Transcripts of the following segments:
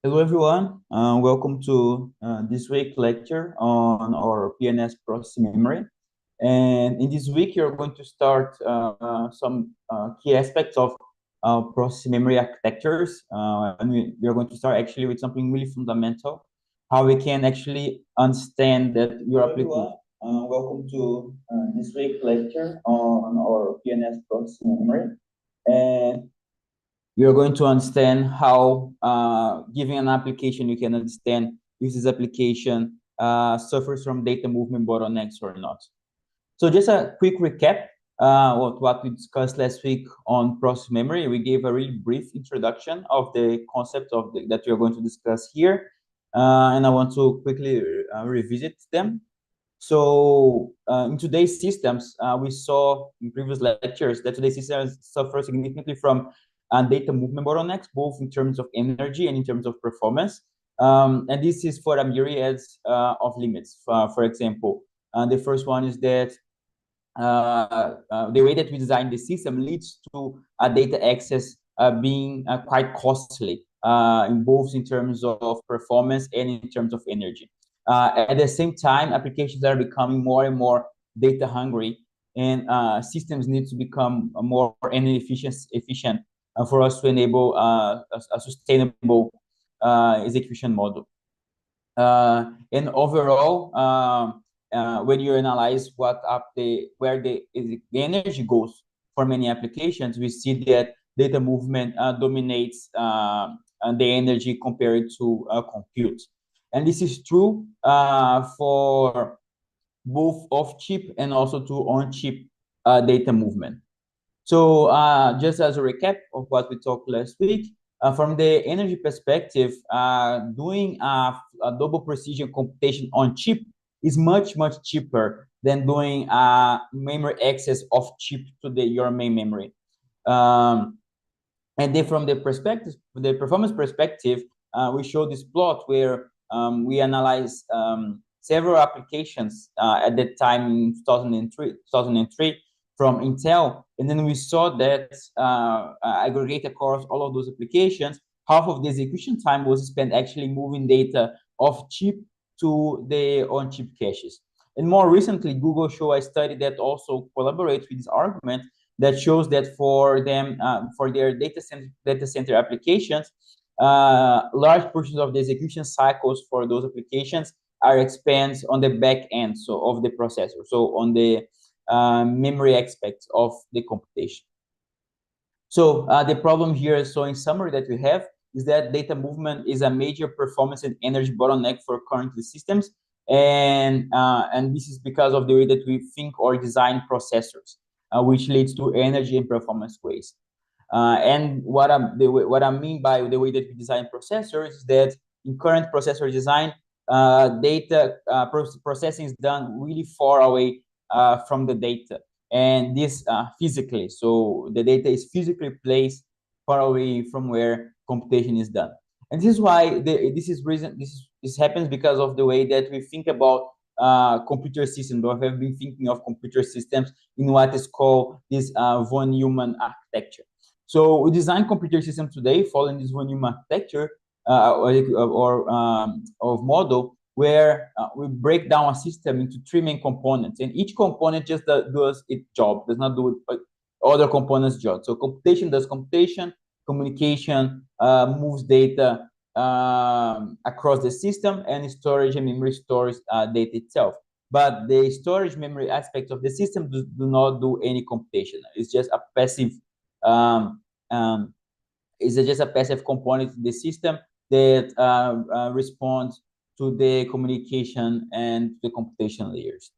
Hello, everyone. Welcome to this week lecture on our PNS process memory. And in this week, you're going to start some key aspects of process memory architectures. We're going to start actually with something really fundamental, how we can actually understand that your application. Welcome to this week lecture on our PNS process memory. And you're going to understand how, giving an application, you can understand if this application suffers from data movement bottlenecks or not. So just a quick recap what we discussed last week on process memory. We gave a really brief introduction of the concept that we are going to discuss here, and I want to quickly revisit them. So in today's systems, we saw in previous lectures that today's systems suffer significantly from data movement bottlenecks, both in terms of energy and in terms of performance. And this is for a myriad of limits. For example, the first one is that the way that we design the system leads to data access being quite costly, in both in terms of performance and in terms of energy. At the same time, applications are becoming more and more data hungry, and systems need to become more energy efficient for us to enable a sustainable execution model. And overall, when you analyze where the energy goes for many applications, we see that data movement dominates the energy compared to compute. And this is true for both off-chip and also to on-chip data movement. So just as a recap of what we talked last week, from the energy perspective, doing a double precision computation on chip is much, much cheaper than doing memory access off chip to your main memory. And then from the performance perspective, we show this plot where we analyze several applications at that time in 2003 from Intel, and then we saw that aggregate across all of those applications, half of the execution time was spent actually moving data off chip to the on-chip caches. And more recently, Google showed a study that also collaborates with this argument that shows that for them, for their data center applications, large portions of the execution cycles for those applications are expensed on the back end, so of the processor, so on the memory aspects of the computation. So the problem here, so in summary, that we have is that data movement is a major performance and energy bottleneck for current systems, and this is because of the way that we think or design processors, which leads to energy and performance waste. And what I mean by the way that we design processors is that in current processor design, data processing is done really far away from the data, and this physically. So the data is physically placed far away from where computation is done. And this is why this happens because of the way that we think about computer systems, or have been thinking of computer systems in what is called this von Neumann architecture. So we design computer systems today following this von Neumann architecture of model, where we break down a system into three main components, and each component just does its job, does not do other components' job. So computation does computation, communication moves data across the system, and storage and memory stores data itself. But the storage memory aspects of the system do not do any computation. It's just a passive just a passive component in the system that responds to the communication and the computation layers.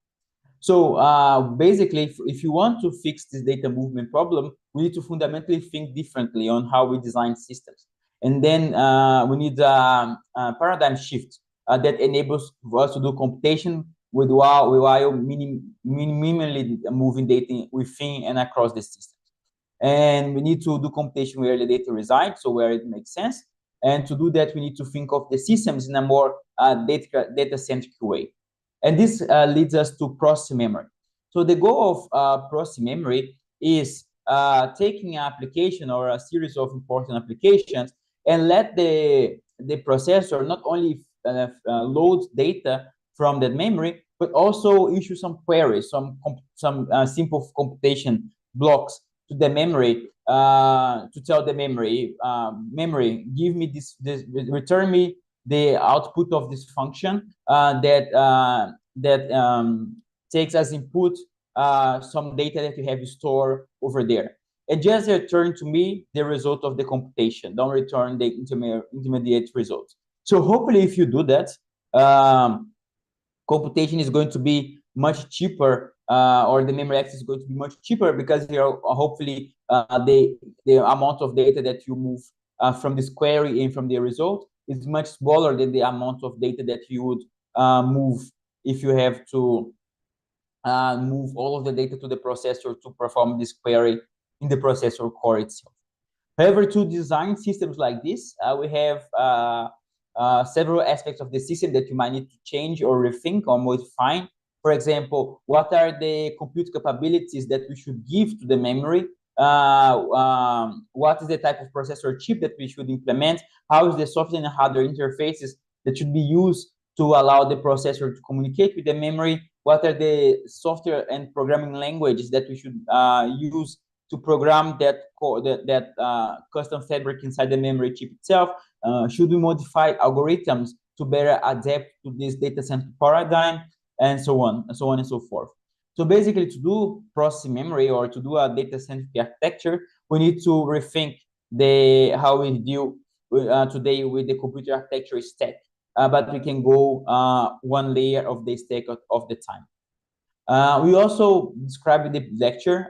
So basically, if you want to fix this data movement problem, we need to fundamentally think differently on how we design systems. And then we need a paradigm shift that enables us to do computation while minimally moving data within and across the system. And we need to do computation where the data resides, so where it makes sense. And to do that, we need to think of the systems in a more data-centric way. And this leads us to process memory. So the goal of process memory is taking an application or a series of important applications and let the the processor not only loads data from that memory, but also issue some queries, some simple computation blocks to the memory to tell the memory, give me this, return me the output of this function that takes as input some data that you have stored over there. And just return to me the result of the computation. Don't return the intermediate results. So hopefully, if you do that, computation is going to be much cheaper, or the memory access is going to be much cheaper, because you're hopefully the amount of data that you move from this query and from the result is much smaller than the amount of data that you would move if you have to move all of the data to the processor to perform this query in the processor core itself. However, to design systems like this, we have several aspects of the system that you might need to change or rethink or modify. For example, what are the compute capabilities that we should give to the memory? What is the type of processor chip that we should implement? How is the software and hardware interfaces that should be used to allow the processor to communicate with the memory? What are the software and programming languages that we should use to program that custom fabric inside the memory chip itself? Should we modify algorithms to better adapt to this data-centric paradigm, and so on and so forth? So basically, to do processing memory or to do a data-centric architecture, we need to rethink how we deal today with the computer architecture stack. But we can go one layer of the stack of the time. We also described in the lecture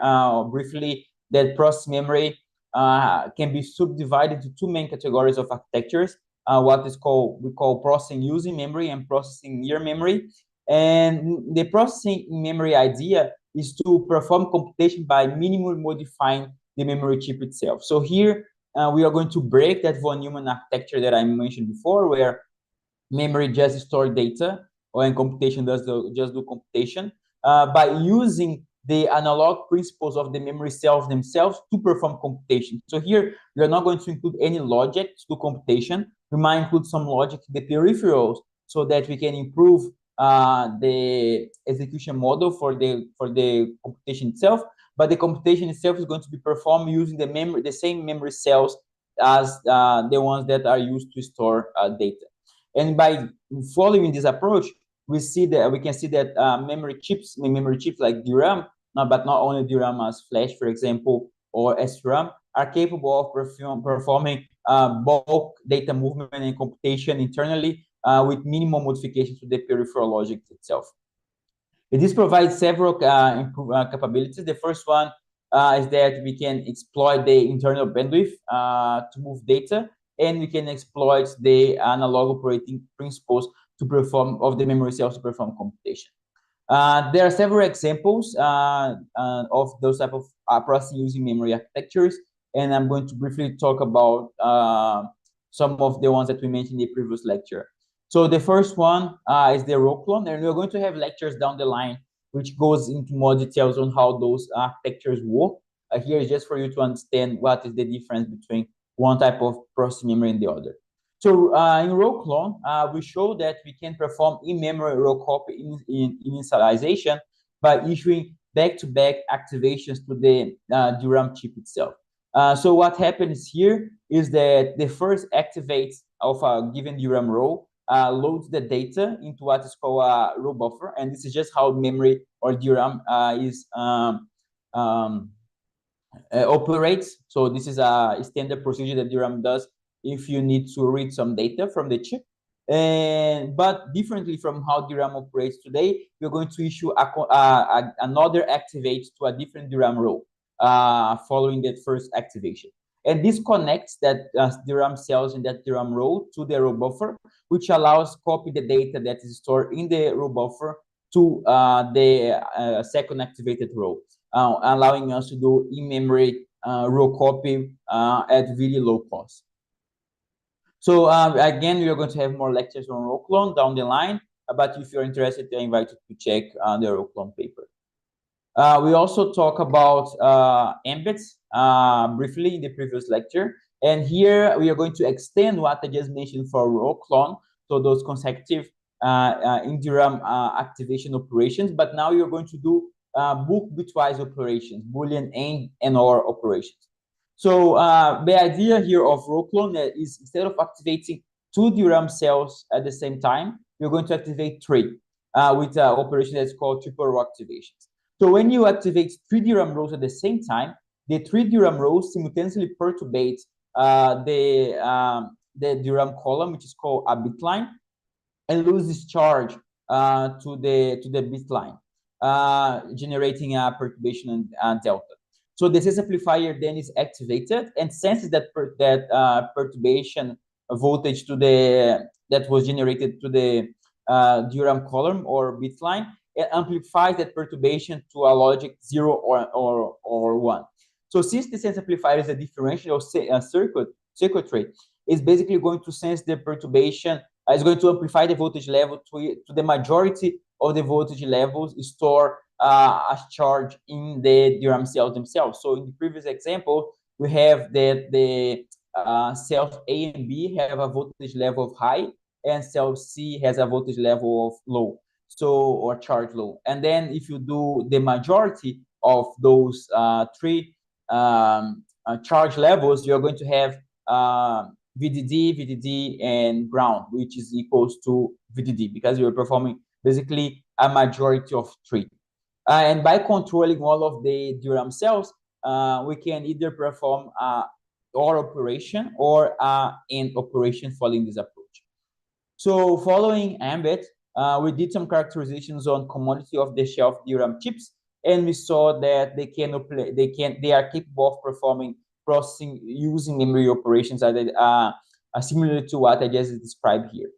briefly that process memory can be subdivided into two main categories of architectures. We call processing using memory and processing near memory. And the processing memory idea is to perform computation by minimally modifying the memory chip itself. So here we are going to break that von Neumann architecture that I mentioned before, where memory just stores data, and computation just do computation, by using the analog principles of the memory cells themselves to perform computation. So here, we are not going to include any logic to do computation. We might include some logic in the peripherals so that we can improve the execution model for the computation itself. But the computation itself is going to be performed using the same memory cells as the ones that are used to store data. And by following this approach, we can see that memory chips like DRAM, but not only DRAM as flash, for example, or SRAM, are capable of performing bulk data movement and computation internally with minimal modifications to the peripheral logic itself. This provides several capabilities. The first one is that we can exploit the internal bandwidth to move data, and we can exploit the analog operating principles of the memory cells to perform computation. There are several examples of those type of processing using memory architectures, and I'm going to briefly talk about some of the ones that we mentioned in the previous lecture. So the first one is the row clone, and we're going to have lectures down the line which goes into more details on how those architectures work. Here is just for you to understand what is the difference between one type of processing memory and the other. So in row clone, we show that we can perform in-memory row copy initialization by issuing back-to-back activations to the DRAM chip itself. So what happens here is that the first activate of a given DRAM row loads the data into what is called a row buffer, and this is just how memory or DRAM operates. So this is a standard procedure that DRAM does if you need to read some data from the chip. But differently from how DRAM operates today, we're going to issue another activate to a different DRAM row following that first activation. And this connects that DRAM cells in that DRAM row to the row buffer, which allows copy the data that is stored in the row buffer to the second activated row, allowing us to do in-memory row copy at really low cost. So again, we are going to have more lectures on row clone down the line, but if you're interested, I invite you to check the row clone paper. We also talk about embeds briefly in the previous lecture. And here we are going to extend what I just mentioned for row clone, so those consecutive in DRAM activation operations, but now you're going to do book bitwise operations, Boolean and OR operations. So the idea here of row clone is instead of activating 2 DRAM cells at the same time, you're going to activate 3 with an operation that's called triple row activations. So when you activate 3 DRAM rows at the same time, the 3 DRAM rows simultaneously perturbate the DRAM column, which is called a bit line, and loses charge to the bit line, generating a perturbation and delta. So the sense amplifier then is activated and senses that perturbation voltage to that was generated to the DRAM column or bit line. It amplifies that perturbation to a logic 0 or 1. So since the sense amplifier is a differential circuitry, it's basically going to sense the perturbation. It's going to amplify the voltage level to the majority of the voltage levels stored as charge in the DRAM cells themselves. So in the previous example, we have that the cells A and B have a voltage level of high, and cell C has a voltage level of low, or charge low. And then if you do the majority of those 3 charge levels, you're going to have VDD, VDD, and ground, which is equals to VDD, because you're performing basically a majority of 3. And by controlling all of the DRAM cells, we can either perform OR operation or AND operation following this approach. So following AMBET, we did some characterizations on commodity of the shelf DRAM chips, and we saw that they are capable of performing processing using memory operations similar to what I just described here.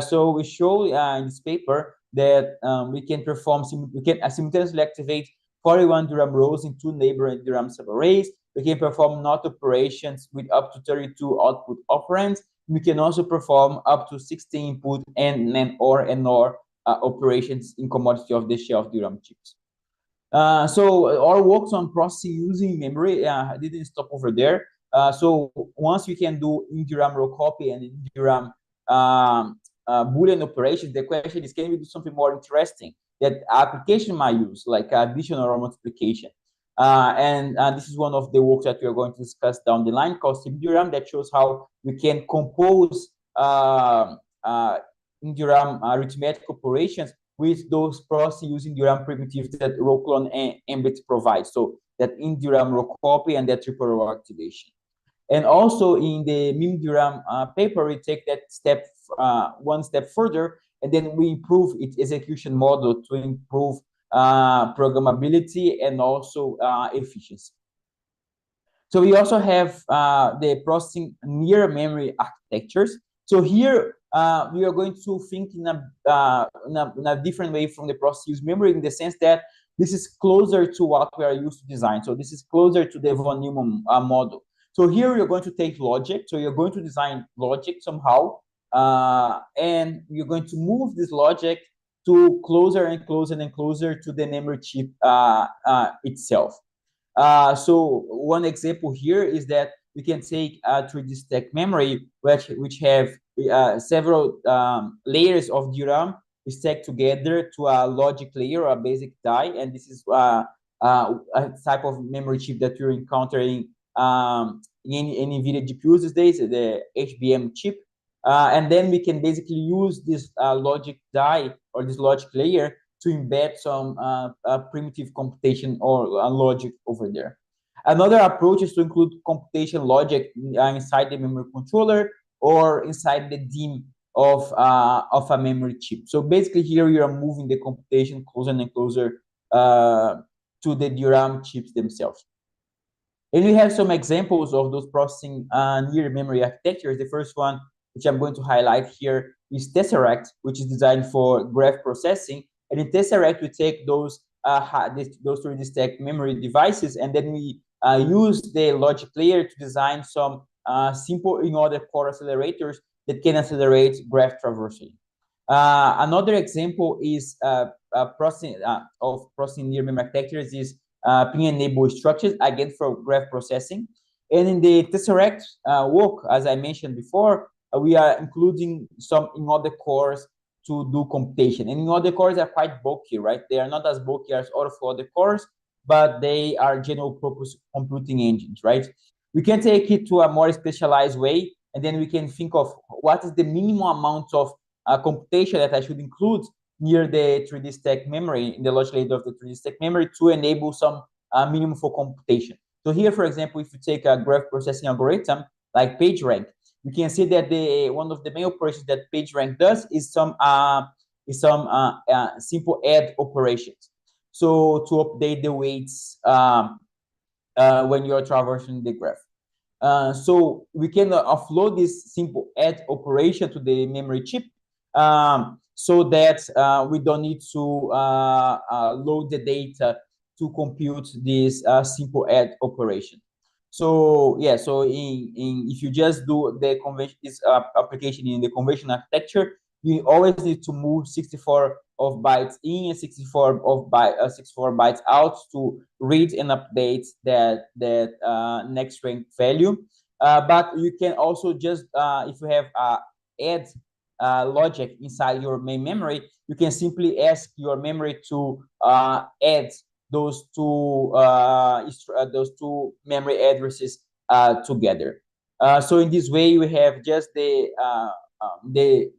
So we show in this paper that we can simultaneously activate 41 DRAM rows in 2 neighboring DRAM subarrays. We can perform NOT operations with up to 32 output operands. We can also perform up to 16 input and OR and NOR operations in commodity of the shelf DRAM chips. So our works on processing using memory didn't stop over there. So once we can do in-DRAM row copy and in-DRAM Boolean operations, the question is, can we do something more interesting that application might use, like addition or multiplication? And this is one of the works that we are going to discuss down the line, called SIMDRAM, that shows how we can compose in-DRAM arithmetic operations with those processing using DRAM primitives that row clone and AMBET provide. So that in DRAM row copy and that triple row activation. And also in the MIM-DRAM paper, we take that step one step further, and then we improve its execution model to improve programmability and also efficiency. So we also have the processing near memory architectures. So here we are going to think in a different way from the process use memory, in the sense that this is closer to what we are used to design. So this is closer to the von Neumann model. So here you're going to take logic. So you're going to design logic somehow, and you're going to move this logic to closer and closer and closer to the memory chip itself. So one example here is that we can take a 3D stack memory, which have several layers of DRAM stacked together to a logic layer, a basic die, and this is a type of memory chip that you're encountering in NVIDIA GPUs these days, the HBM chip. And then we can basically use this logic die or this logic layer to embed some primitive computation or logic over there. Another approach is to include computation logic inside the memory controller or inside the DIMM of a memory chip. So basically here you are moving the computation closer and closer to the DRAM chips themselves. And we have some examples of those processing near memory architectures. The first one, which I'm going to highlight here, is Tesseract, which is designed for graph processing. And in Tesseract, we take those 3D stack memory devices, and then we use the logic layer to design some simple in-order core accelerators that can accelerate graph traversing. Another example is processing near memory architectures is PIM-enabled structures, again for graph processing. And in the Tesseract work, as I mentioned before, we are including some in other cores to do computation. And in other cores are quite bulky, right? They are not as bulky as all of other cores, but they are general purpose computing engines, right? We can take it to a more specialized way, and then we can think of what is the minimum amount of computation that I should include near the 3D stack memory, in the logic layer of the 3D stack memory, to enable some minimum for computation. So here, for example, if you take a graph processing algorithm like PageRank, you can see that one of the main operations that PageRank does is some simple add operations. So to update the weights when you're traversing the graph. So we can offload this simple add operation to the memory chip, so that we don't need to load the data to compute this simple add operation. So yeah, so if you just do the convention, this application in the conventional architecture, you always need to move 64 of bytes in and 64 bytes out to read and update that next rank value. But you can also just if you have add logic inside your main memory, you can simply ask your memory to add those two memory addresses together. So in this way, we have just the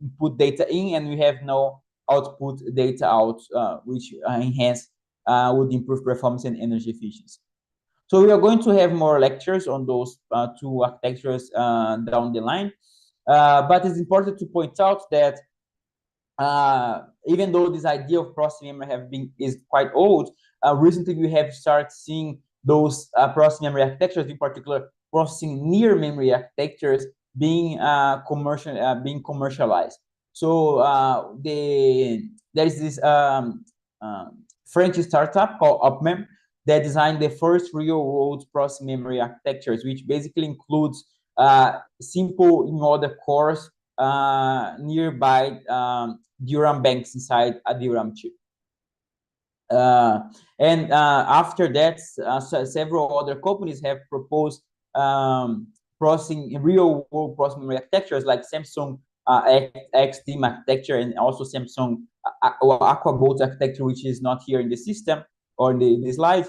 input data in, and we have no output data out, which enhance would improve performance and energy efficiency. So we are going to have more lectures on those two architectures down the line. But it's important to point out that even though this idea of processing memory is quite old, recently we have started seeing those processing memory architectures, in particular processing near memory architectures, being commercialized. So there is this French startup called UpMem that designed the first real-world processing memory architectures, which basically includes simple in-order cores nearby DRAM banks inside a DRAM chip. And after that, several other companies have proposed processing real-world processing memory architectures, like Samsung XD architecture, and also Samsung Aquabolt architecture, which is not here in the system or in the slide.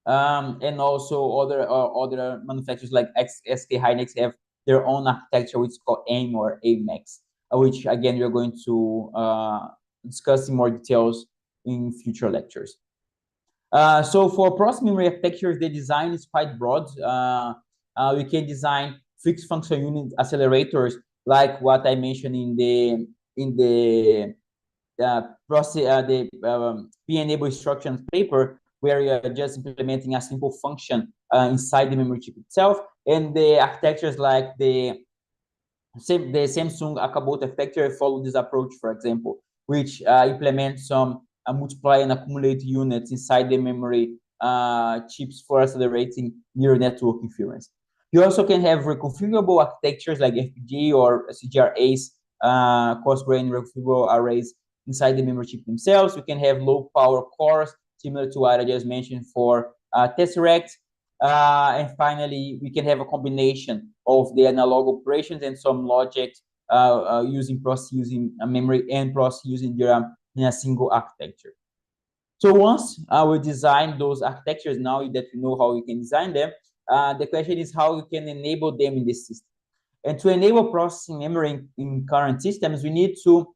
And also other manufacturers like SK Hynix have their own architecture, which is called AIM or AIMX, which again we are going to discuss in more details in future lectures. So for processing memory architectures, the design is quite broad. We can design fixed function unit accelerators, like what I mentioned in the P-enable instructions paper, where you are just implementing a simple function inside the memory chip itself. And the architectures like the Samsung Aquabolt architecture follow this approach, for example, which implements some multiply and accumulate units inside the memory chips for accelerating neural network inference. You also can have reconfigurable architectures like FPGA or CGRAs, coarse-grained reconfigurable arrays inside the memory chip themselves. You can have low-power cores, similar to what I just mentioned for Tesseract. And finally, we can have a combination of the analog operations and some logic using a memory and process using DRAM in a single architecture. So once we design those architectures, now that we know how we can design them, the question is how we can enable them in this system. And to enable processing memory in current systems, we need to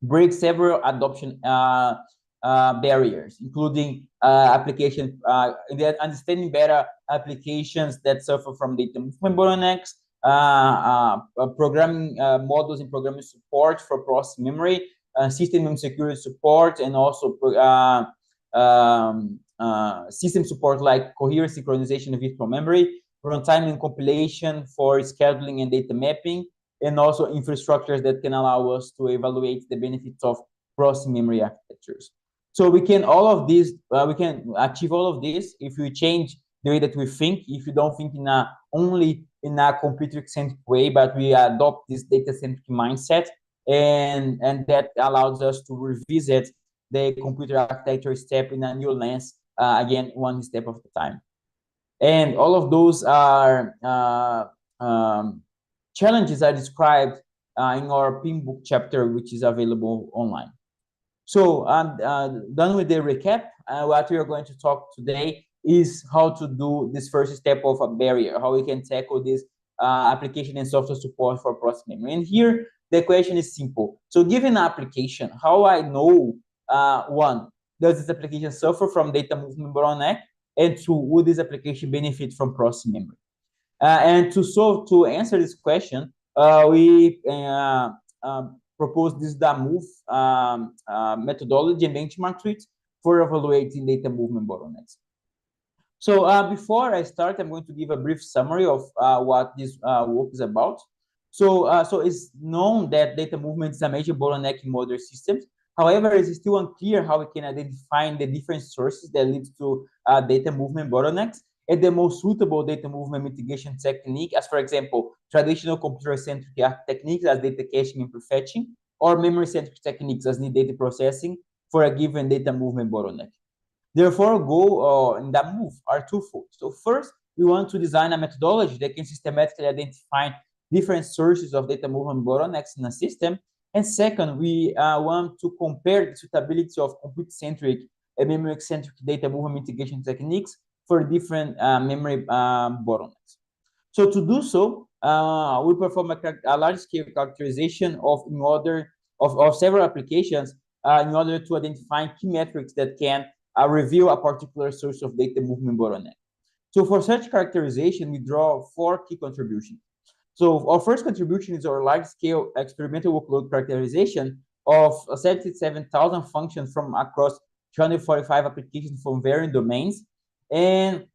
break several adoption barriers, including application, understanding better applications that suffer from data movement bottlenecks, programming models and programming support for processing memory, system and security support, and also system support like coherent synchronization of virtual memory, runtime and compilation for scheduling and data mapping, and also infrastructures that can allow us to evaluate the benefits of processing memory architectures. So we can we can achieve all of this if we change the way that we think. If you don't think only in a computer-centric way, but we adopt this data-centric mindset, and that allows us to revisit the computer architecture step in a new lens, again, one step at a time. And all of those are challenges are described in our PIM book chapter, which is available online. So I'm done with the recap. What we are going to talk today is how to do this first step of a barrier, how we can tackle this application and software support for process memory. And here the question is simple. So given an application, how I know, one, does this application suffer from data movement bottleneck? And two, would this application benefit from process memory? And to answer this question, we propose this DAMOV methodology and benchmark suite for evaluating data movement bottlenecks. So before I start, I'm going to give a brief summary of what this work is about. So it's known that data movement is a major bottleneck in modern systems. However, it's still unclear how we can identify the different sources that lead to data movement bottlenecks and the most suitable data movement mitigation technique, as for example, traditional computer-centric techniques as data caching and prefetching, or memory-centric techniques as need data processing for a given data movement bottleneck. Therefore, goal in that move are twofold. So first, we want to design a methodology that can systematically identify different sources of data movement bottlenecks in a system. And second, we want to compare the suitability of compute-centric and memory-centric data movement mitigation techniques for different memory bottlenecks. So to do so, we perform a large-scale characterization of several applications in order to identify key metrics that can reveal a particular source of data movement bottleneck. So for such characterization, we draw 4 key contributions. So our first contribution is our large-scale experimental workload characterization of 77,000 functions from across 245 applications from varying domains, and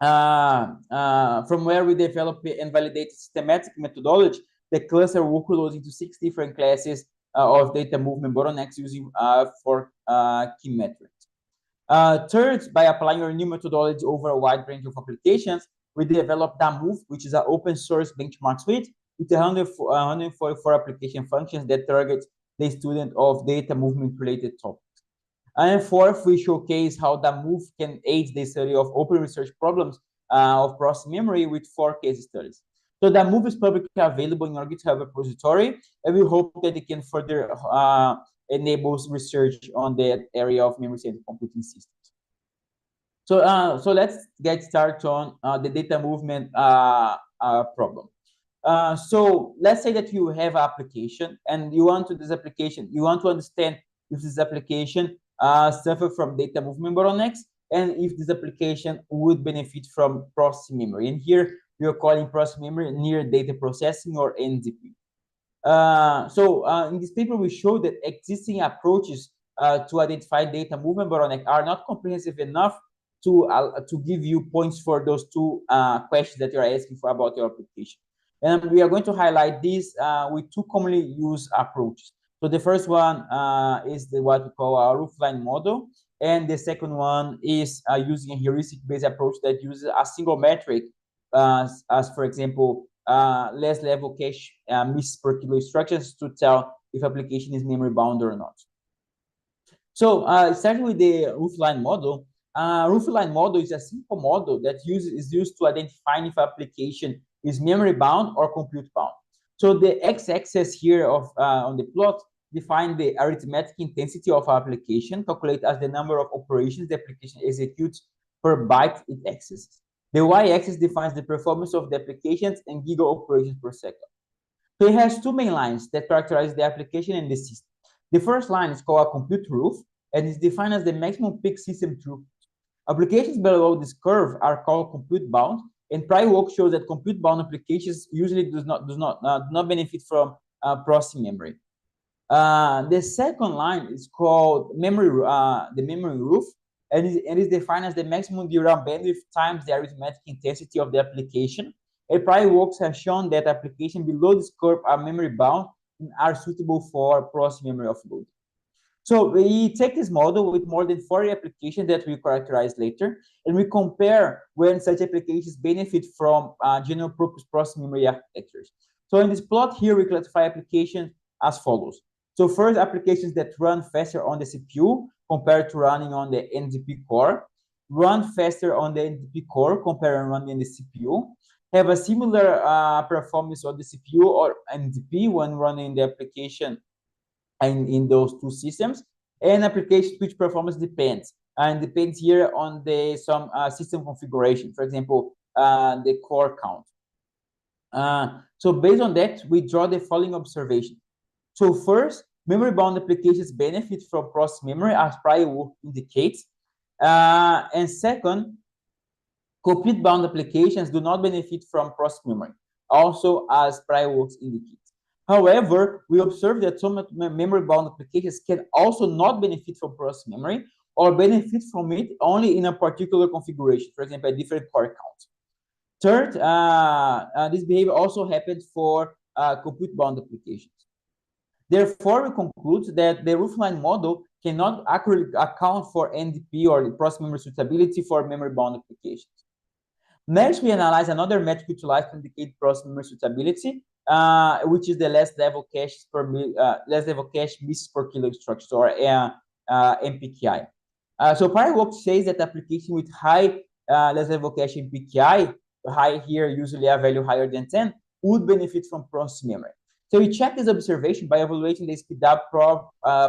from where we develop and validate systematic methodology that cluster workloads into 6 different classes of data movement bottlenecks using 4 key metrics. Third, by applying our new methodology over a wide range of applications, we developed DAMOV, which is an open source benchmark suite with 144 application functions that target the student of data movement related topics. And fourth, we showcase how DAMOV can aid the study of open research problems of process memory with 4 case studies. So DAMOV is publicly available in our GitHub repository, and we hope that it can further enables research on that area of memory-centric computing systems. So let's get started on the data movement problem. So let's say that you have an application and you want to understand if this application suffer from data movement bottlenecks and if this application would benefit from processing memory. And here we are calling processing memory near data processing, or NDP. In this paper, we show that existing approaches to identify data movement bottleneck are not comprehensive enough to give you points for those 2 questions that you are asking for about your application. And we are going to highlight these with 2 commonly used approaches. So the first one is what we call a roofline model, and the second one is using a heuristic-based approach that uses a single metric, as for example, less level cache miss per kilo instructions to tell if application is memory bound or not. So starting with the roofline model, roofline model is a simple model that is used to identify if application is memory bound or compute bound. So the x-axis here on the plot define the arithmetic intensity of application, calculate as the number of operations the application executes per byte it accesses. The y-axis defines the performance of the applications in giga operations per second. So it has 2 main lines that characterize the application and the system. The first line is called a compute roof, and is defined as the maximum peak system throughput. Applications below this curve are called compute bound, and prior work shows that compute bound applications usually do not benefit from processing memory. The second line is called the memory roof, and is defined as the maximum DRAM bandwidth times the arithmetic intensity of the application. And prior works have shown that applications below this curve are memory bound and are suitable for processing memory offload. So we take this model with more than 40 applications that we characterize later, and we compare when such applications benefit from general purpose processing memory architectures. So in this plot here, we classify applications as follows. So first, applications that run faster on the CPU compared to running on the NDP core. run faster on the NDP core compared to running in the CPU, have a similar performance on the CPU or NDP when running the application in those two systems, and application switch performance depends. And depends here on the some system configuration, for example, the core count. So based on that, we draw the following observation. So first, memory-bound applications benefit from process memory, as prior work indicates. And second, compute-bound applications do not benefit from process memory, also as prior works indicate. However, we observe that some memory-bound applications can also not benefit from process memory or benefit from it only in a particular configuration, for example, a different core count. Third, this behavior also happens for compute-bound applications. Therefore, we conclude that the roofline model cannot accurately account for NDP or process memory suitability for memory-bound applications. Next, we analyze another metric utilized to indicate process memory suitability, which is the last level cache misses per kilo instructions, or MPKI. So prior work says that application with high last level cache MPKI, high here usually a value higher than 10, would benefit from process memory. So we check this observation by evaluating the speedup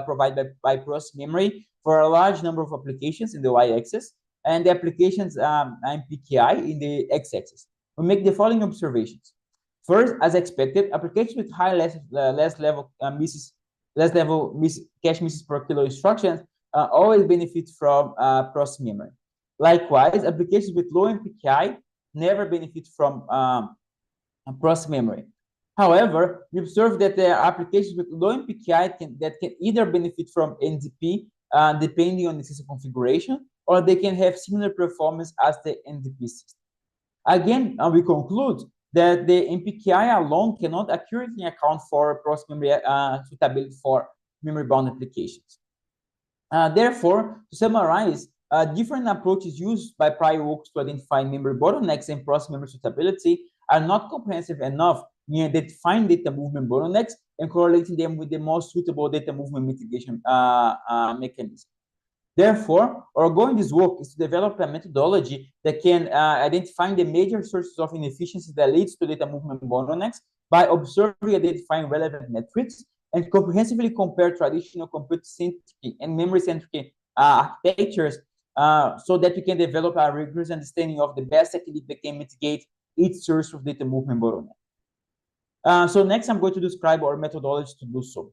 provided by process memory for a large number of applications in the y-axis and the applications MPKI in the x-axis. We make the following observations. First, as expected, applications with high last level cache misses per kilo instructions always benefit from process memory. Likewise, applications with low MPKI never benefit from process memory. However, we observe that there are applications with low MPKI that can either benefit from NDP depending on the system configuration, or they can have similar performance as the NDP system. Again, we conclude that the MPKI alone cannot accurately account for process memory suitability for memory-bound applications. Therefore, to summarize, different approaches used by prior works to identify memory bottlenecks and process memory suitability are not comprehensive enough in identifying data movement bottlenecks and correlating them with the most suitable data movement mitigation mechanism. Therefore, our goal in this work is to develop a methodology that can identify the major sources of inefficiency that leads to data movement bottlenecks by observing and identifying relevant metrics and comprehensively compare traditional computer-centric and memory-centric architectures so that we can develop a rigorous understanding of the best technique that can mitigate each source of data movement bottleneck. So next, I'm going to describe our methodology to do so.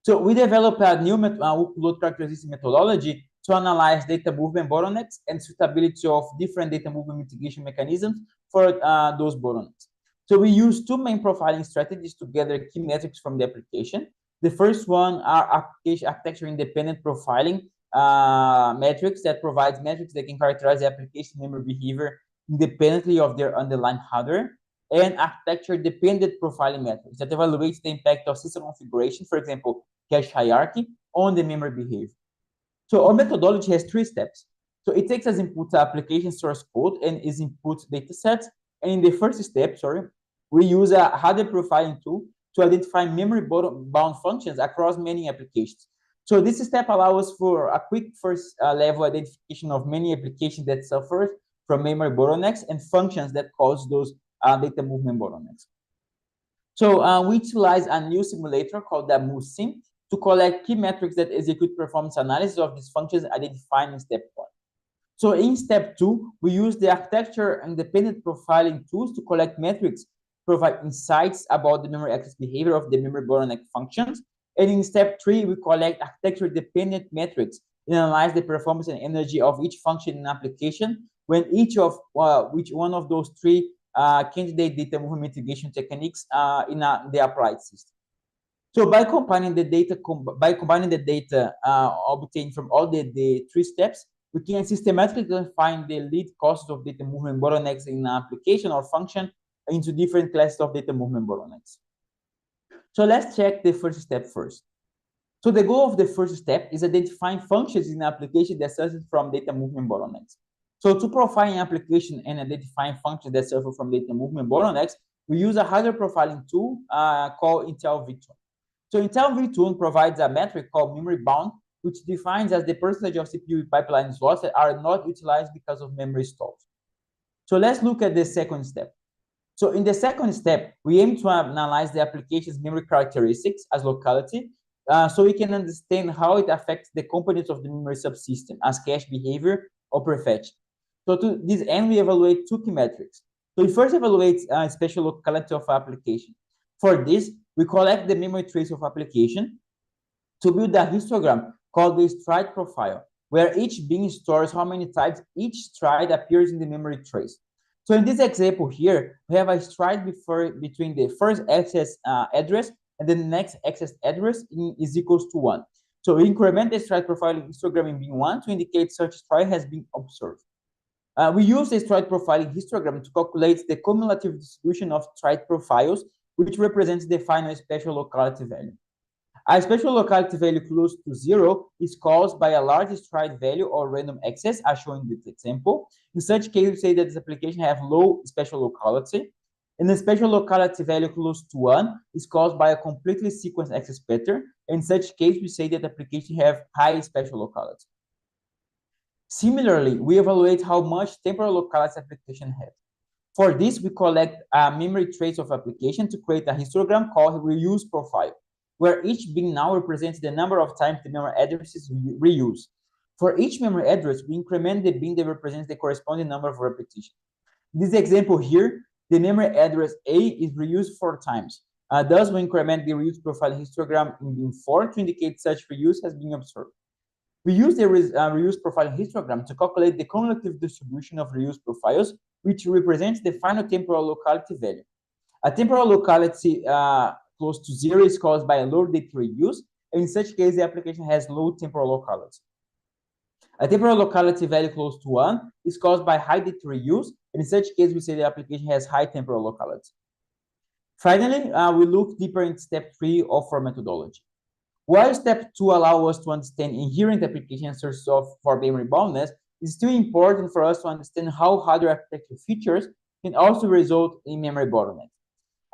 So we developed a new workload characteristic methodology to analyze data movement bottlenecks and suitability of different data movement mitigation mechanisms for those bottlenecks. So we use two main profiling strategies to gather key metrics from the application. The first one are application architecture independent profiling metrics that provides metrics that can characterize the application memory behavior independently of their underlying hardware, and architecture-dependent profiling metrics that evaluates the impact of system configuration, for example, cache hierarchy, on the memory behavior. So our methodology has 3 steps. So it takes as input application source code and is input data sets. And in the first step, we use a hardware profiling tool to identify memory-bound functions across many applications. So this step allows for a quick first level identification of many applications that suffer from memory bottlenecks and functions that cause those data movement bottlenecks. So we utilize a new simulator called DAMOV sim to collect key metrics that execute performance analysis of these functions identified in step 1. So in step 2, we use the architecture independent profiling tools to collect metrics, provide insights about the memory access behavior of the memory bottleneck functions. And in step 3, we collect architecture dependent metrics and analyze the performance and energy of each function in application when which one of those 3 candidate data movement mitigation techniques in the applied system. So by combining the data obtained from all the 3 steps, we can systematically define the lead causes of data movement bottlenecks in an application or function into different classes of data movement bottlenecks. So let's check the first step first. So the goal of the first step is identifying functions in an application that suffers from data movement bottlenecks. So to profile an application and identifying functions that suffer from data movement bottlenecks, we use a hardware profiling tool called Intel vTune. So Intel vTune provides a metric called memory bound which defines as the percentage of CPU pipeline slots that are not utilized because of memory stalls. So let's look at the second step. So in the second step, we aim to analyze the application's memory characteristics as locality, so we can understand how it affects the components of the memory subsystem as cache behavior or prefetch. So to this end, we evaluate two key metrics. So we first evaluate spatial locality of application. For this, we collect the memory trace of application to build a histogram called the stride profile, where each bin stores how many times each stride appears in the memory trace. So in this example here, we have a stride between the first access address and the next access address is equals to 1. So we increment the stride profile histogram in bin 1 to indicate such stride has been observed. We use the stride profiling histogram to calculate the cumulative distribution of stride profiles, which represents the final spatial locality value. A spatial locality value close to 0 is caused by a large stride value or random access, as shown in this example. In such case, we say that this application has low spatial locality. And the spatial locality value close to 1 is caused by a completely sequenced access pattern. In such case, we say that the application have high spatial locality. Similarly, we evaluate how much temporal locality application has. For this, we collect a memory trace of application to create a histogram called reuse profile, where each bin now represents the number of times the memory address is reused. For each memory address, we increment the bin that represents the corresponding number of repetitions. In this example here, the memory address A is reused 4 times. Thus, we increment the reuse profile histogram in bin 4 to indicate such reuse has been observed. We use the reuse profile histogram to calculate the cumulative distribution of reuse profiles, which represents the final temporal locality value. A temporal locality close to 0 is caused by a low data reuse, and in such case, the application has low temporal locality. A temporal locality value close to 1 is caused by high data reuse, and in such case, we say the application has high temporal locality. Finally, we look deeper in step 3 of our methodology. While step 2 allows us to understand inherent application sources for memory boundedness, it's still important for us to understand how hardware architecture features can also result in memory bottlenecks.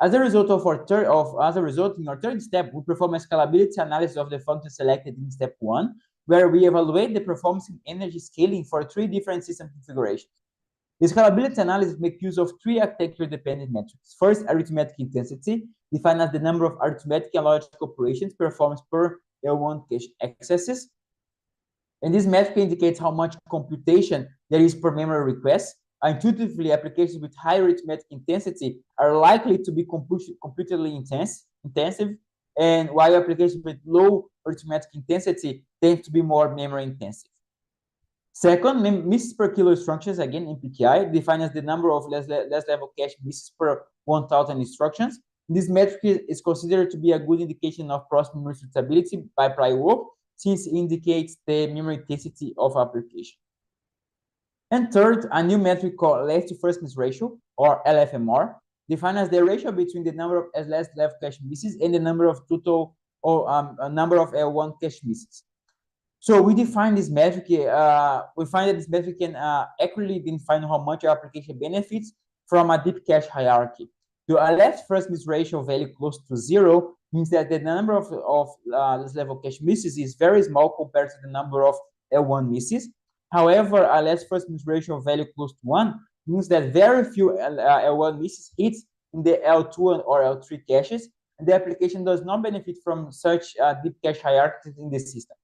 As a result in our third step, we perform a scalability analysis of the function selected in step 1, where we evaluate the performance and energy scaling for 3 different system configurations. The scalability analysis makes use of 3 architecture-dependent metrics. First, arithmetic intensity, defined as the number of arithmetic and logical operations performed per L1 cache accesses. And this metric indicates how much computation there is per memory request. Intuitively, applications with high arithmetic intensity are likely to be computationally intensive, and while applications with low arithmetic intensity tend to be more memory intensive. Second, misses per kilo instructions, again, MPKI, defined as the number of less level cache misses per 1,000 instructions. This metric is considered to be a good indication of cross-memory suitability by prior work, since it indicates the memory intensity of application. And third, a new metric called last to first miss ratio, or LFMR, defined as the ratio between the number of last level cache misses and the number of total or number of L1 cache misses. So we define this metric, we find that this metric can accurately define how much our application benefits from a deep cache hierarchy. So a left first miss ratio value close to 0 means that the number of this level cache misses is very small compared to the number of L1 misses. However, a left first miss ratio value close to 1 means that very few L1 misses hits in the L2 or L3 caches, and the application does not benefit from such deep cache hierarchies in the system.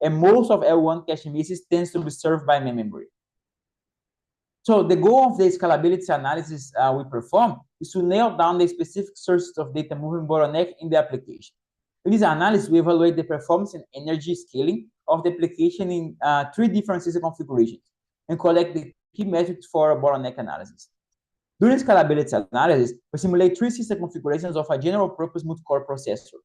And most of L1 cache misses tends to be served by memory. So the goal of the scalability analysis we perform is to nail down the specific sources of data moving bottleneck in the application. In this analysis, we evaluate the performance and energy scaling of the application in 3 different system configurations and collect the key metrics for bottleneck analysis. During scalability analysis, we simulate 3 system configurations of a general purpose multi-core processor.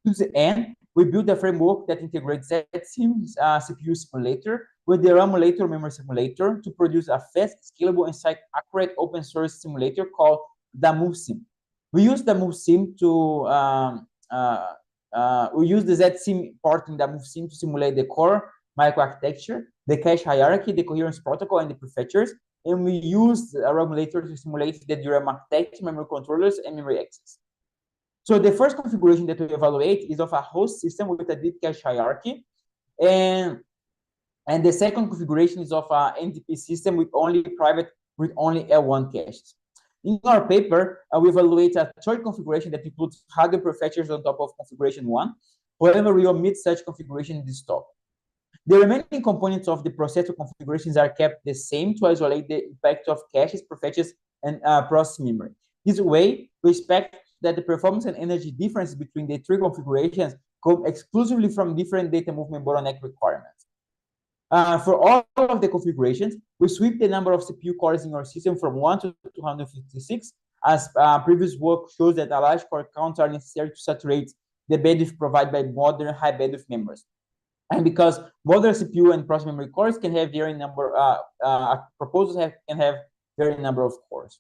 To the end, we build a framework that integrates ZSIM CPU simulator with the emulator memory simulator to produce a fast, scalable, and site-accurate open source simulator called DAMOV. We use DAMOV to we use the ZSIM part in DAMOV to simulate the core microarchitecture, the cache hierarchy, the coherence protocol, and the prefetchers. And we use a emulator to simulate the DRAM architecture, memory controllers, and memory access. So the first configuration that we evaluate is of a host system with a deep cache hierarchy. And the second configuration is of a NTP system with only L1 caches. In our paper, we evaluate a third configuration that includes hardware prefetchers on top of configuration 1. However, we omit such configuration in this talk. The remaining components of the processor configurations are kept the same to isolate the impact of caches, prefetches, and process memory. This way, we expect that the performance and energy differences between the three configurations come exclusively from different data movement bottleneck requirements. For all of the configurations, we sweep the number of CPU cores in our system from 1 to 256, as previous work shows that a large core counts are necessary to saturate the bandwidth provided by modern high bandwidth memories. And because modern CPU and process memory cores can have varying number, can have varying number of cores.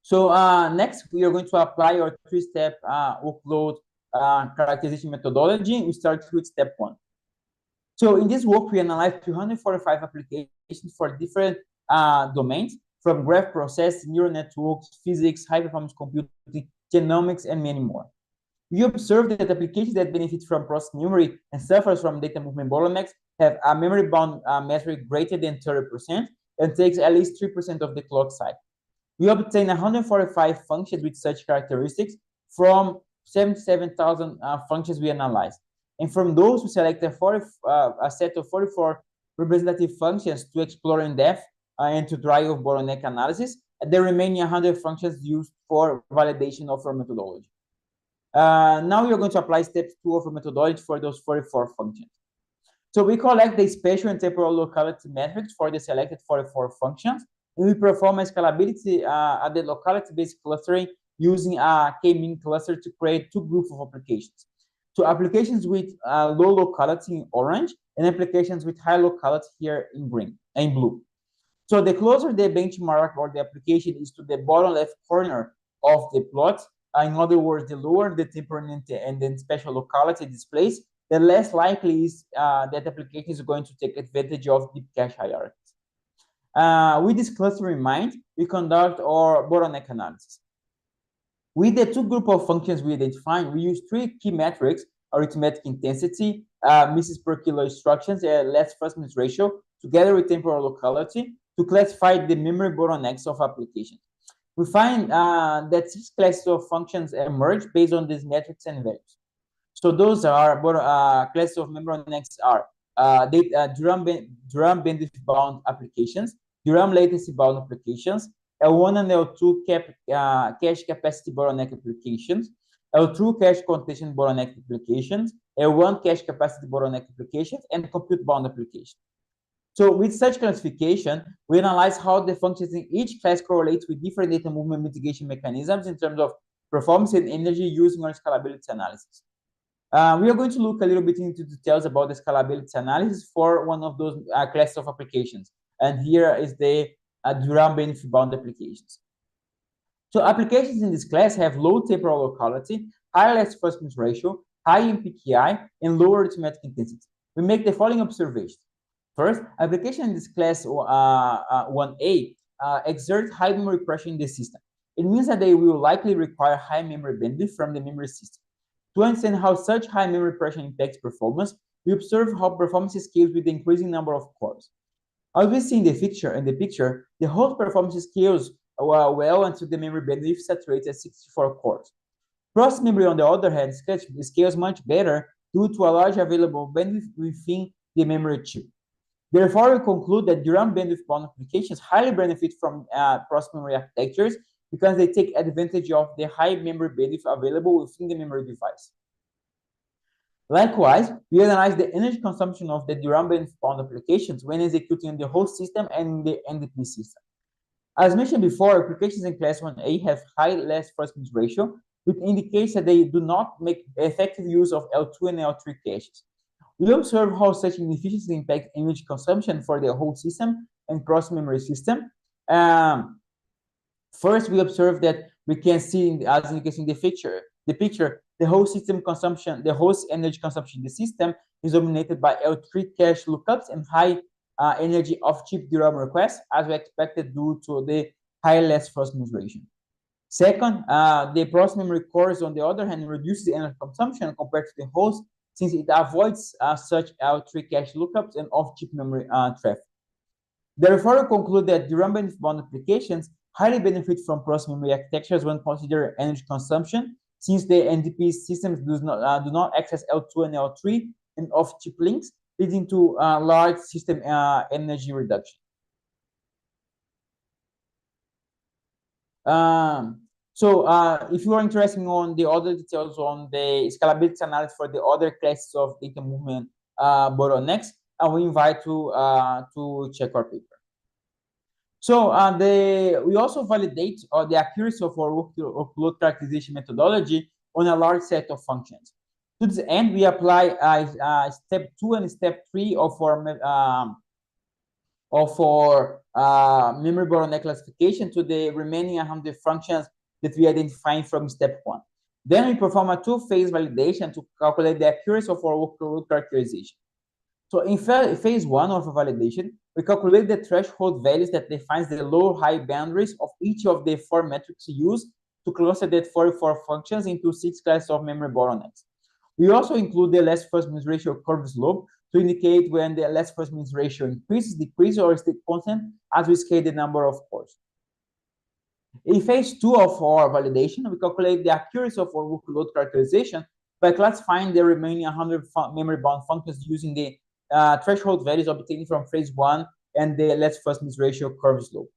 So next, we are going to apply our three-step workload characterization methodology. We start with step 1. So in this work, we analyzed 245 applications for different domains, from graph processing, neural networks, physics, high-performance computing, genomics, and many more. We observed that applications that benefit from process memory and suffers from data movement bottlenecks have a memory-bound metric greater than 30% and takes at least 3% of the clock cycle. We obtained 145 functions with such characteristics from 77,000 functions we analyzed. And from those, we selected a set of 44 representative functions to explore in depth and to drive bottleneck analysis. And the remaining 100 functions used for validation of our methodology. Now we are going to apply step 2 of our methodology for those 44 functions. So we collect the spatial and temporal locality metrics for the selected 44 functions, and we perform a scalability at the locality-based clustering using a K-mean cluster to create two groups of applications. So applications with low locality in orange and applications with high locality here in green and blue. So the closer the benchmark or the application is to the bottom left corner of the plot, in other words, the lower the temporal and then spatial locality displays, the less likely is that application is going to take advantage of deep cache hierarchies. With this cluster in mind, we conduct our bottleneck analysis. With the two group of functions we identified, we use three key metrics: arithmetic intensity, misses per kilo instructions, and last first miss ratio, together with temporal locality, to classify the memory bottlenecks of applications. We find that 6 classes of functions emerge based on these metrics and values. So those are classes of memory bottlenecks are DRAM bandwidth bound applications, DRAM latency bound applications, L1 and L2 cache capacity bottleneck applications, L2 cache contention bottleneck applications, L1 cache capacity bottleneck applications, and compute bound applications. So with such classification, we analyze how the functions in each class correlate with different data movement mitigation mechanisms in terms of performance and energy using our scalability analysis. We are going to look a little bit into details about the scalability analysis for one of those classes of applications. And here is the DRAM bandwidth bound applications. So applications in this class have low temporal locality, high last first miss ratio, high MPKI, and lower arithmetic intensity. We make the following observations. First, application in this class 1A exert high memory pressure in the system. It means that they will likely require high memory bandwidth from the memory system. To understand how such high memory pressure impacts performance, we observe how performance scales with the increasing number of cores. As we see in the picture, the host performance scales well until the memory bandwidth saturates at 64 cores. Process memory, on the other hand, scales much better due to a large available bandwidth within the memory chip. Therefore, we conclude that DRAM bandwidth-bound applications highly benefit from process memory architectures because they take advantage of the high memory bandwidth available within the memory device. Likewise, we analyze the energy consumption of the DRAM bandwidth-bound applications when executing in the host system and the NDP system. As mentioned before, applications in class 1A have high last first miss ratio, which indicates that they do not make effective use of L2 and L3 caches. We observe how such inefficiency impacts energy consumption for the whole system and cross memory system. First, we observe that we can see, as you can see in the picture, the whole system consumption, the host energy consumption in the system is dominated by L3 cache lookups and high energy off-chip DRAM requests, as we expected due to the high last first miss ratio. Second, the process memory cores, on the other hand, reduces the energy consumption compared to the host since it avoids such L3 cache lookups and off-chip memory traffic. Therefore, we conclude that DRAM-bound applications highly benefit from process memory architectures when considering energy consumption, since the NDP systems do not access L2 and L3 and off-chip links, leading to large system energy reduction. If you are interested on the other details on the scalability analysis for the other classes of data movement bottlenecks, we invite to check our paper. So we also validate the accuracy of our workload characterization methodology on a large set of functions. To this end, we apply step 2 and step 3 of our memory bottleneck classification to the remaining 100 functions that we identified from step 1. Then we perform a two-phase validation to calculate the accuracy of our workload characterization. So in phase 1 of validation, we calculate the threshold values that defines the low-high boundaries of each of the 4 metrics used to cluster that 44 functions into 6 classes of memory bottlenecks. We also include the last first means ratio curve slope to indicate when the last first means ratio increases, decreases, or stays constant as we scale the number of cores. In phase 2 of our validation, we calculate the accuracy of our workload characterization by classifying the remaining 100 memory-bound functions using the threshold values obtained from phase 1 and the last first means ratio curve slope.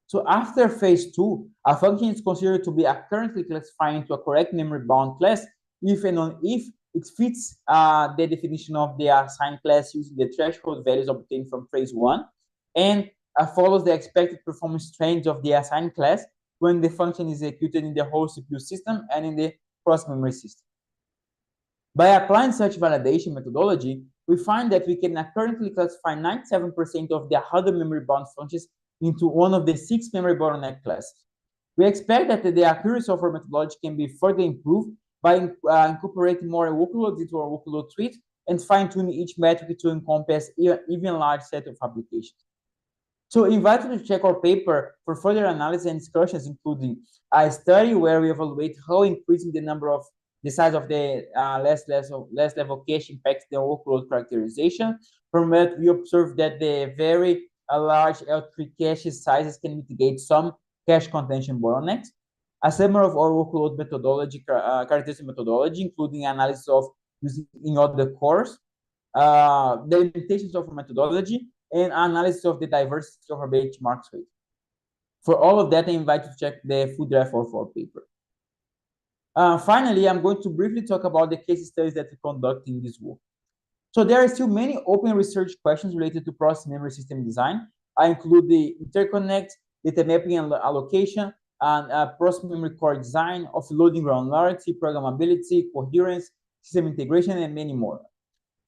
So after phase 2, a function is considered to be currently classified into a correct memory-bound class if and only if it fits the definition of the assigned class using the threshold values obtained from phase 1 and follows the expected performance trends of the assigned class when the function is executed in the whole CPU system and in the cross-memory system. By applying such validation methodology, we find that we can currently classify 97% of the 100 memory-bound functions into one of the 6 memory bottleneck classes. We expect that the accuracy of our methodology can be further improved by incorporating more workloads into our workload suite and fine-tuning each metric to encompass even large set of applications. So I invite you to check our paper for further analysis and discussions, including a study where we evaluate how increasing the size of the last level cache impacts the workload characterization. From that, we observe that the very large L3 cache sizes can mitigate some cache contention bottlenecks. A summary of our workload methodology, characterization methodology, including analysis of using in other cores, the limitations of our methodology, and analysis of the diversity of our benchmark suite. For all of that, I invite you to check the full draft of our paper. Finally, I'm going to briefly talk about the case studies that we conduct in this work. So there are still many open research questions related to process memory system design. I include the interconnect, data mapping and allocation, and process memory core design, offloading granularity, programmability, coherence, system integration, and many more.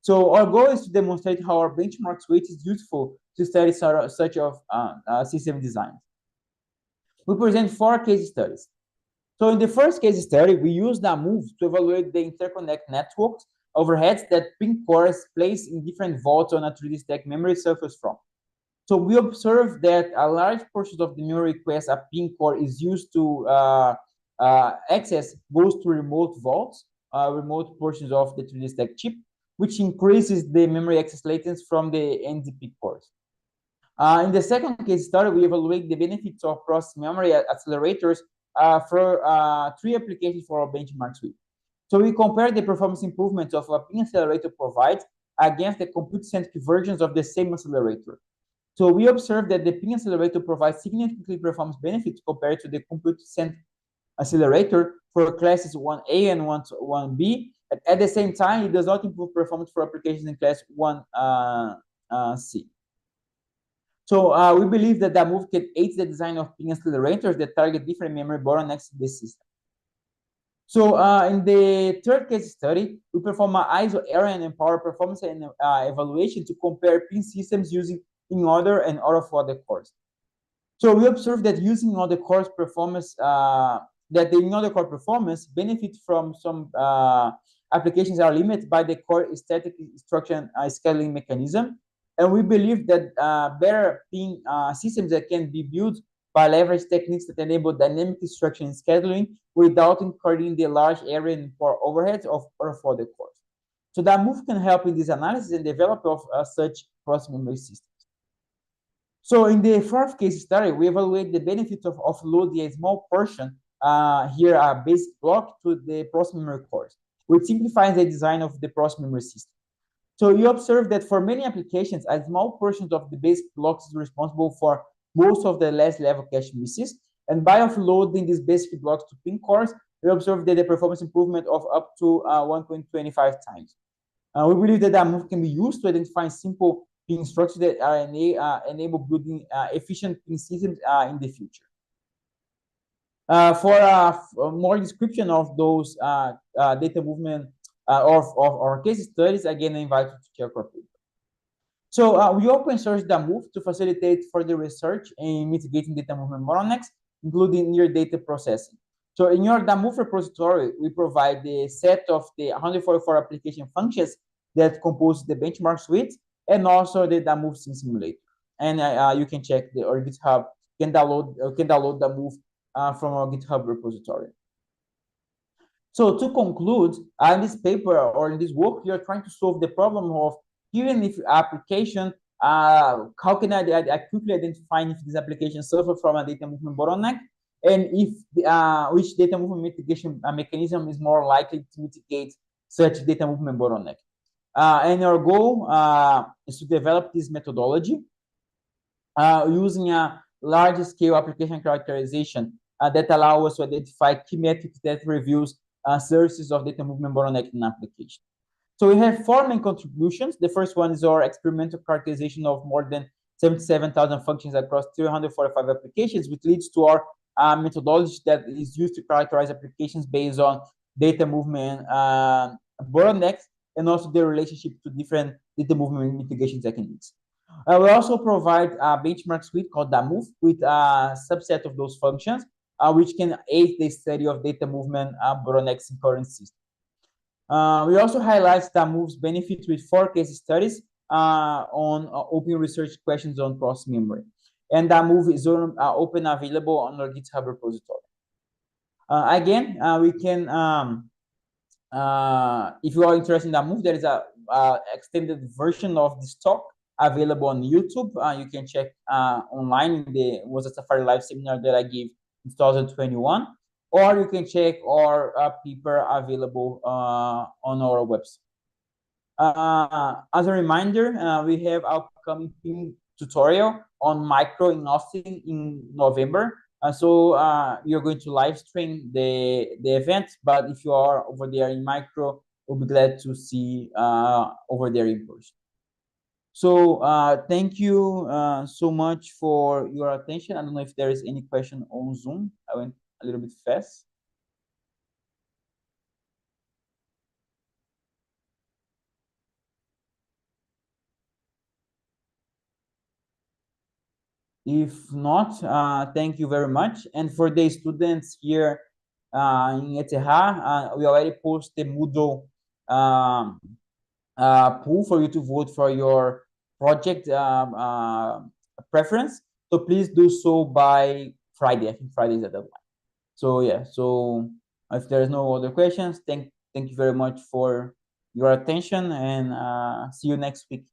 So our goal is to demonstrate how our benchmark suite is useful to study such of system design. We present 4 case studies. So in the first case study, we use DAMOV to evaluate the interconnect networks overheads that PIM cores place in different vaults on a 3D stack memory surface from. So we observe that a large portion of the memory request a PIM core is used to access goes to remote vaults, remote portions of the 3D stack chip, which increases the memory access latency from the NDP cores. In the second case study, we evaluate the benefits of process memory accelerators for 3 applications for our benchmark suite. So we compare the performance improvements of a PIM accelerator provides against the compute-centric versions of the same accelerator. So we observe that the PIM accelerator provides significantly performance benefits compared to the compute-centric accelerator for classes 1A and 1B. At the same time, it does not improve performance for applications in class 1C. So we believe that DAMOV can aid the design of PIM accelerators that target different memory bottlenecks in the system. So in the third case study, we perform an ISO area and power performance and evaluation to compare PIM systems using in-order and out-of-order cores. So we observe that using in-order cores performance, that the in-order core performance benefit from some applications are limited by the core static instruction scaling mechanism. And we believe that better PIM systems that can be built by leverage techniques that enable dynamic instruction scheduling without incurring the large area and power overheads of out-of-order cores. So DAMOV can help in this analysis and develop of such cross-memory systems. So in the fourth case study, we evaluate the benefits of offloading a small portion, here a basic block, to the cross-memory cores, which simplifies the design of the cross-memory system. So you observe that for many applications, a small portion of the basic blocks is responsible for most of the last level cache misses. And by offloading these basic blocks to PIM cores, we observe that the performance improvement of up to 1.25 times. We believe that DAMOV can be used to identify simple PIM structures that enable building efficient PIM systems in the future. For more description of those data movement of our case studies, again, I invite you to check our paper. So we open source DAMOV to facilitate further research in mitigating data movement bottlenecks, including near data processing. So in your DAMOV repository, we provide the set of the 144 application functions that compose the benchmark suite, and also the DAMOV Sim Simulator. And you can check our GitHub, can download DAMOV from our GitHub repository. So to conclude, in this paper or in this work, you are trying to solve the problem of, even if application, how can I quickly identify if this application suffers from a data movement bottleneck, and if which data movement mitigation mechanism is more likely to mitigate such data movement bottleneck. And our goal is to develop this methodology using a large-scale application characterization that allow us to identify key metrics that reveals sources of data movement bottleneck in application. So we have 4 main contributions. The first one is our experimental characterization of more than 77,000 functions across 345 applications, which leads to our methodology that is used to characterize applications based on data movement bottlenecks, and also their relationship to different data movement mitigation techniques. We also provide a benchmark suite called DAMOV with a subset of those functions, which can aid the study of data movement bottlenecks in current systems. We also highlight DAMOV's benefits with 4 case studies on open research questions on cross memory. And DAMOV is open available on our GitHub repository. Again, we can, if you are interested in DAMOV, there is a extended version of this talk available on YouTube. You can check online. Was a Safari Live seminar that I gave in 2021, or you can check our paper available on our website. As a reminder, we have upcoming PIM tutorial on micro in Austin in November. So you're going to live stream the event, but if you are over there in micro, we'll be glad to see over there in person. So thank you so much for your attention. I don't know if there is any question on Zoom. I went a little bit fast. If not, thank you very much. And for the students here in ETH, we already post the Moodle pool for you to vote for your project preference. So please do so by Friday. I think Friday is the deadline. So yeah, so if there's no other questions, thank you very much for your attention, and see you next week.